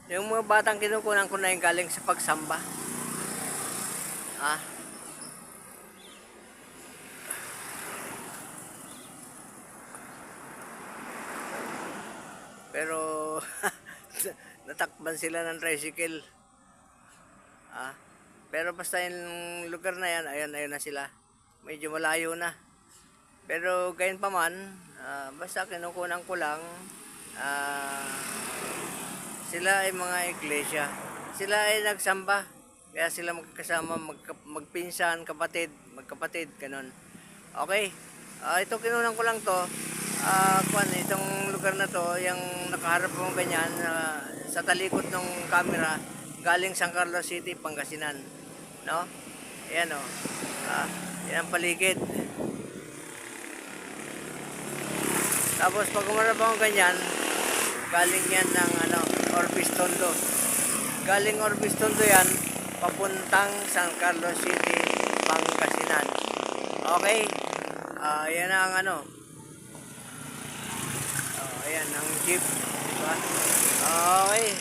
Yung mga batang kinukunan ko na yung galing sa pagsamba. Ah, pero natakban sila ng tricycle. Ah, pero basta yung lugar na yan, ayan na sila. Medyo malayo na. Pero gayon pa man, basta kinukunan ko lang, ah, sila ay mga iglesia. Sila ay nagsamba. Kaya sila magkasama, magpinsan, magkapatid, ganun. Okay. Ito kinunan ko lang to. Itong lugar na to, yung nakaharap mo ganyan, sa talikod ng camera, galing San Carlos City, Pangasinan. No? Ayan o. Yan ang paligid. Tapos pag umarap ako ganyan, galing yan ng Orbis Tondo. Galing Orbis Tondo yan, papuntang San Carlos City, Pangasinan. Okay? Yan ang ayan ang jeep. Diba? Okay.